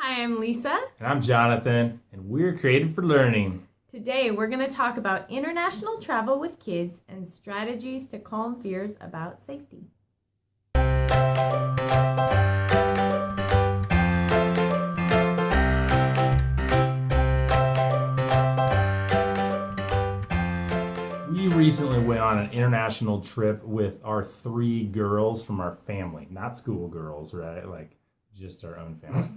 Hi, I'm Lisa. And I'm Jonathan, and we're created for learning. Today we're going to talk about international travel with kids and strategies to calm fears about safety. We recently went on an international trip with our 3 girls from our family. Not school girls, right? Like just our own family.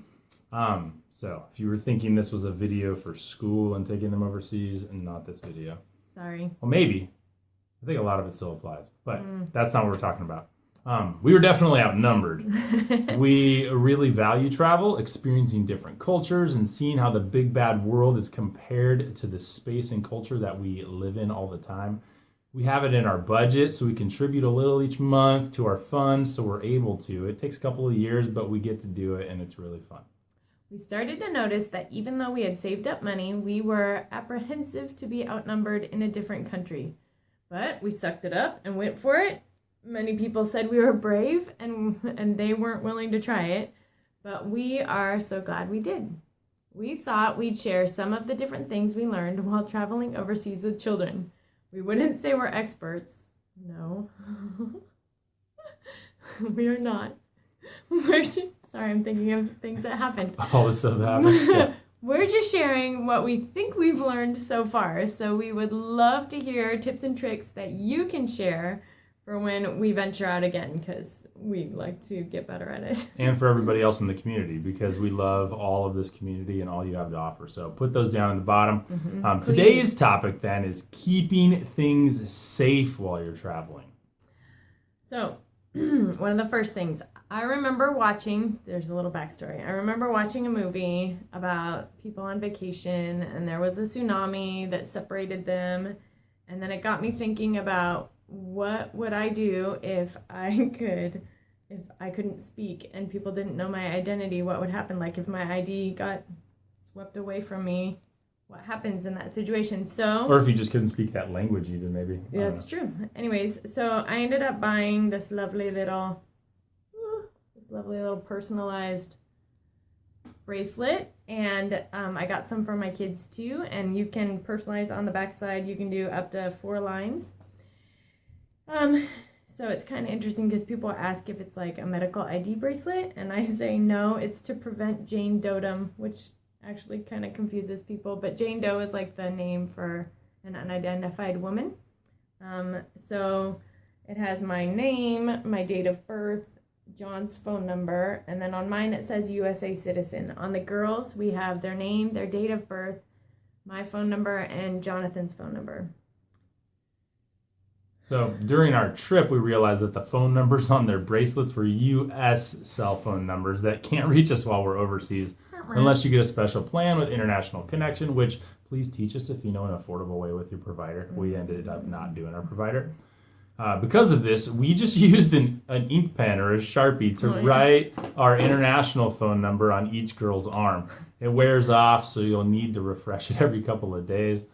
So if you were thinking this was a video for school and taking them overseas, and not this video. Sorry. Well, maybe. I think a lot of it still applies, but that's not what we're talking about. We were definitely outnumbered. We really value travel, experiencing different cultures, and seeing how the big bad world is compared to the space and culture that we live in all the time. We have it in our budget, so we contribute a little each month to our fund, so we're able to. It takes a couple of years, but we get to do it, and it's really fun. We started to notice that even though we had saved up money, we were apprehensive to be outnumbered in a different country. But we sucked it up and went for it. Many people said we were brave and they weren't willing to try it, but we are so glad we did. We thought we'd share some of the different things we learned while traveling overseas with children. We wouldn't say we're experts. No. We are not. Sorry, I'm thinking of things that happened. All the stuff that happened? Yeah. We're just sharing what we think we've learned so far, so we would love to hear tips and tricks that you can share for when we venture out again, because we'd like to get better at it. And for everybody else in the community, because we love all of this community and all you have to offer. So put those down in the bottom. Today's topic then is keeping things safe while you're traveling. So one of the first things I remember watching, there's a little backstory. I remember watching a movie about people on vacation, and there was a tsunami that separated them. And then it got me thinking about what would I do if I couldn't speak and people didn't know my identity. What would happen? Like if my ID got swept away from me, what happens in that situation? Or if you just couldn't speak that language even, maybe. Yeah, that's true. Anyways, so I ended up buying this lovely little personalized bracelet, and I got some for my kids too, and you can personalize on the back side. You can do up to 4 lines. So it's kind of interesting because people ask if it's like a medical ID bracelet, and I say no, it's to prevent Jane Doedom, which actually kind of confuses people, but Jane Doe is like the name for an unidentified woman. So it has my name, my date of birth, John's phone number, and then on mine it says USA citizen. On the girls, we have their name, their date of birth, my phone number, and Jonathan's phone number. So during our trip, we realized that the phone numbers on their bracelets were U.S. cell phone numbers that can't reach us while we're overseas, unless you get a special plan with international connection, which please teach us if you know an affordable way with your provider. We ended up not doing our provider. Because of this, we just used an ink pen or a Sharpie to write our international phone number on each girl's arm. It wears off, so you'll need to refresh it every couple of days,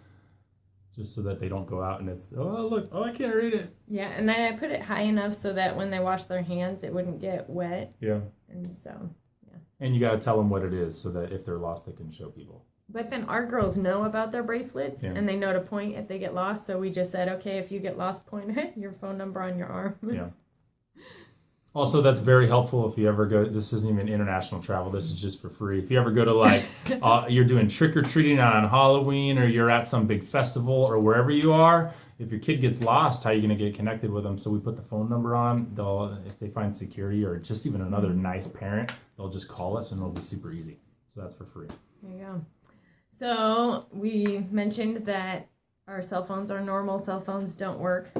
just so that they don't go out and it's, I can't read it. Yeah, and then I put it high enough so that when they wash their hands, it wouldn't get wet. Yeah. And so, yeah. And you got to tell them what it is so that if they're lost, they can show people. But then our girls know about their bracelets, and they know to point if they get lost. So we just said, okay, if you get lost, point your phone number on your arm. Yeah. Also, that's very helpful if you ever go, this isn't even international travel, this is just for free. If you ever go to like, you're doing trick-or-treating on Halloween, or you're at some big festival, or wherever you are, if your kid gets lost, how are you going to get connected with them? So we put the phone number on. If they find security or just even another nice parent, they'll just call us and it'll be super easy. So that's for free. There you go. So we mentioned that our cell phones, our normal cell phones, don't work,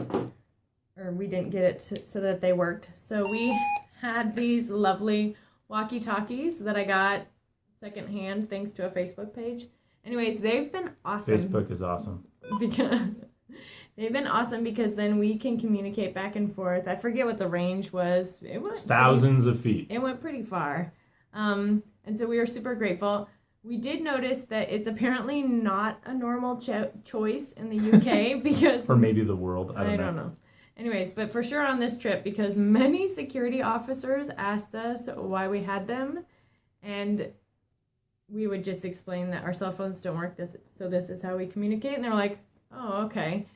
or we didn't get it so that they worked. So we had these lovely walkie-talkies that I got secondhand thanks to a Facebook page. Anyways, they've been awesome. Facebook is awesome. They've been awesome because then we can communicate back and forth. I forget what the range was. It's thousands of feet. It went pretty far. And so we were super grateful. We did notice that it's apparently not a normal choice in the UK because... or maybe the world. I don't know. Anyways, but for sure on this trip, because many security officers asked us why we had them, and we would just explain that our cell phones don't work so this is how we communicate. And they're like, oh, okay.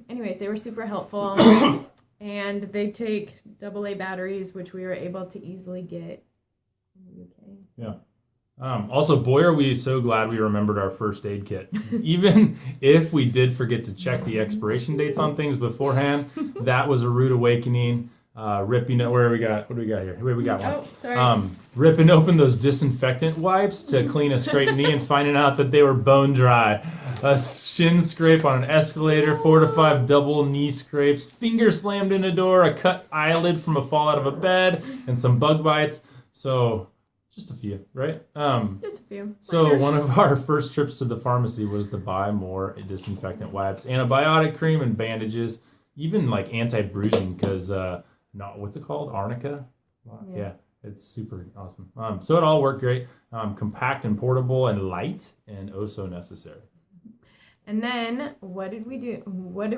Anyways, they were super helpful. And they take AA batteries, which we were able to easily get in the UK. Yeah. Also, boy, are we so glad we remembered our first aid kit. Even if we did forget to check the expiration dates on things beforehand, that was a rude awakening. Ripping it. What do we got here? Wait, we got one. Oh, sorry. Ripping open those disinfectant wipes to clean a scraped knee and finding out that they were bone dry. A shin scrape on an escalator, 4 to 5 double knee scrapes, finger slammed in a door, a cut eyelid from a fall out of a bed, and some bug bites. So, just a few, right? Just a few. So Minor. one of our first trips to the pharmacy was to buy more disinfectant wipes, antibiotic cream, and bandages, even like anti-bruising because, what's it called? Arnica? Yeah. It's super awesome. So it all worked great. Compact and portable and light and oh so necessary. And then what did we do? What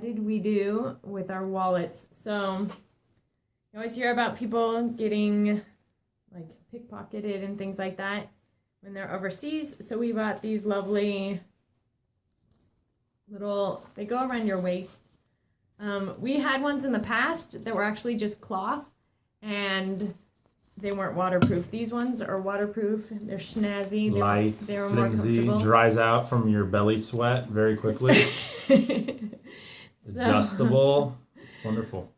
did we do with our wallets? So you always hear about people getting like pickpocketed and things like that when they're overseas. So we bought these lovely little, they go around your waist. We had ones in the past that were actually just cloth and they weren't waterproof. These ones are waterproof. They're snazzy. Light, they were more flimsy, comfortable. dries out from your belly sweat very quickly. Adjustable. It's wonderful.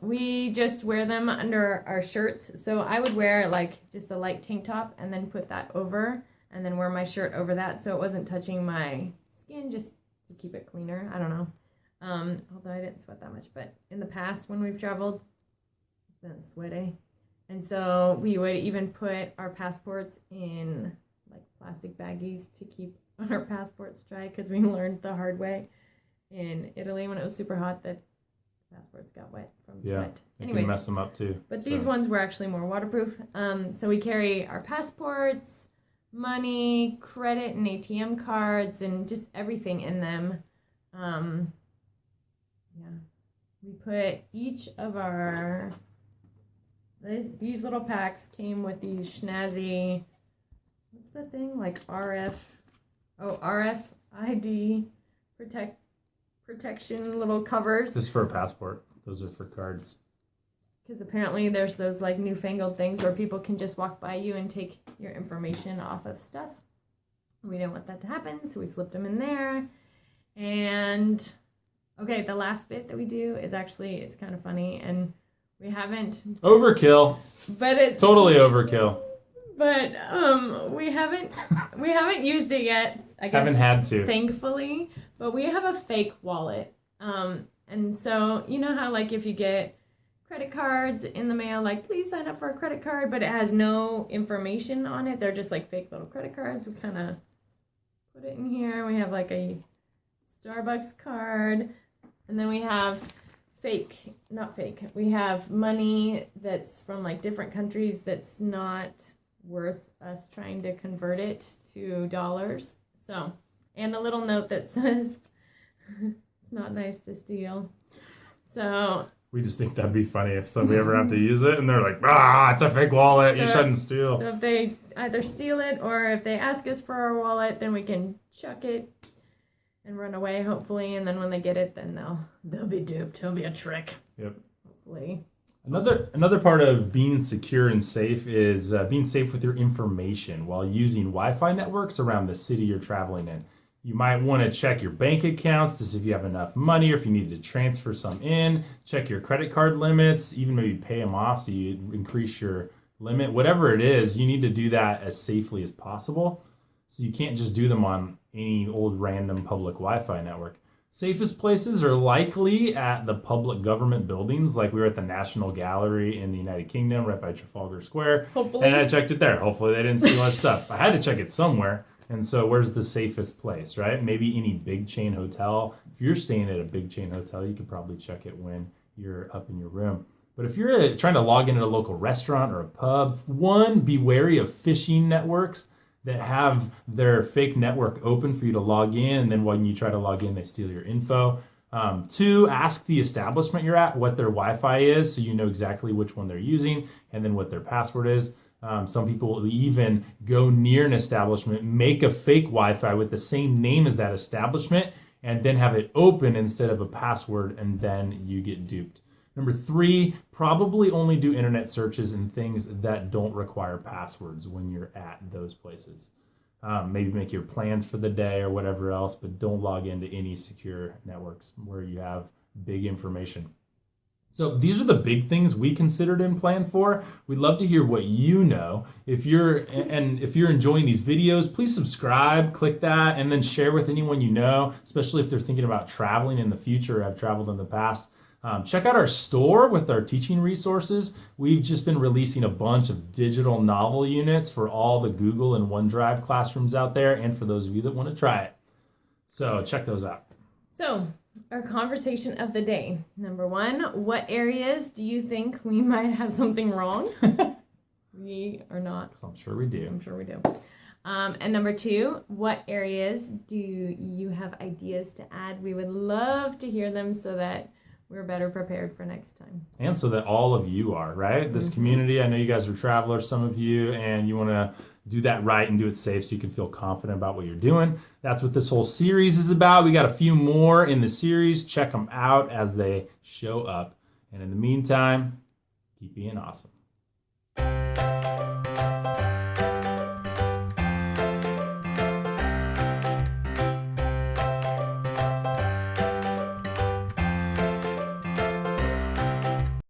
We just wear them under our shirts. So I would wear like just a light tank top and then put that over and then wear my shirt over that so it wasn't touching my skin just to keep it cleaner. I don't know. Although I didn't sweat that much. But in the past when we've traveled, it's been sweaty. And so we would even put our passports in like plastic baggies to keep our passports dry because we learned the hard way in Italy when it was super hot that passports got wet from sweat. You can mess them up too. But these ones were actually more waterproof. So we carry our passports, money, credit and ATM cards, and just everything in them. We put each of our... These little packs came with these snazzy, what's that thing? Like RFID protection little covers. This is for a passport. Those are for cards. Because apparently there's those like newfangled things where people can just walk by you and take your information off of stuff. We didn't want that to happen, so we slipped them in there. And okay, the last bit that we do is actually, it's kind of funny and we haven't overkill, but it's totally overkill. But we haven't used it yet. I guess haven't had to, thankfully. But we have a fake wallet, and so you know how like if you get credit cards in the mail, like please sign up for a credit card, but it has no information on it. They're just like fake little credit cards. We kind of put it in here. We have like a Starbucks card, and then we have we have money that's from like different countries that's not worth us trying to convert it to dollars. So, and a little note that says it's not nice to steal. So we just think that'd be funny if somebody ever have to use it and they're like, it's a fake wallet, you shouldn't steal. So if they either steal it or if they ask us for our wallet, then we can chuck it and run away, hopefully, and then when they get it, then they'll be duped. It'll be a trick. Yep. Hopefully. Another part of being secure and safe is being safe with your information while using Wi-Fi networks around the city you're traveling in. You might want to check your bank accounts to see if you have enough money or if you need to transfer some in. Check your credit card limits, even maybe pay them off so you increase your limit. Whatever it is, you need to do that as safely as possible. So you can't just do them on any old random public Wi-Fi network. Safest places are likely at the public government buildings, like we were at the National Gallery in the United Kingdom, right by Trafalgar Square. Hopefully. And I checked it there. Hopefully they didn't steal much stuff. I had to check it somewhere. And so where's the safest place, right? Maybe any big chain hotel. If you're staying at a big chain hotel, you could probably check it when you're up in your room. But if you're trying to log into a local restaurant or a pub, one, be wary of phishing networks that have their fake network open for you to log in, and then when you try to log in, they steal your info. Two, ask the establishment you're at what their Wi-Fi is so you know exactly which one they're using and then what their password is. Some people will even go near an establishment, make a fake Wi-Fi with the same name as that establishment, and then have it open instead of a password, and then you get duped. Number 3, probably only do internet searches and things that don't require passwords when you're at those places. Maybe make your plans for the day or whatever else, but don't log into any secure networks where you have big information. So these are the big things we considered and planned for. We'd love to hear what you know. If you're enjoying these videos, please subscribe, click that, and then share with anyone you know, especially if they're thinking about traveling in the future or have traveled in the past. Check out our store with our teaching resources. We've just been releasing a bunch of digital novel units for all the Google and OneDrive classrooms out there, and for those of you that want to try it. So check those out. So, our conversation of the day. Number 1, what areas do you think we might have something wrong? We are not. I'm sure we do. I'm sure we do. And number 2, what areas do you have ideas to add? We would love to hear them so that we're better prepared for next time. And so that all of you are, right? This community, I know you guys are travelers, some of you, and you want to do that right and do it safe so you can feel confident about what you're doing. That's what this whole series is about. We got a few more in the series. Check them out as they show up. And in the meantime, keep being awesome.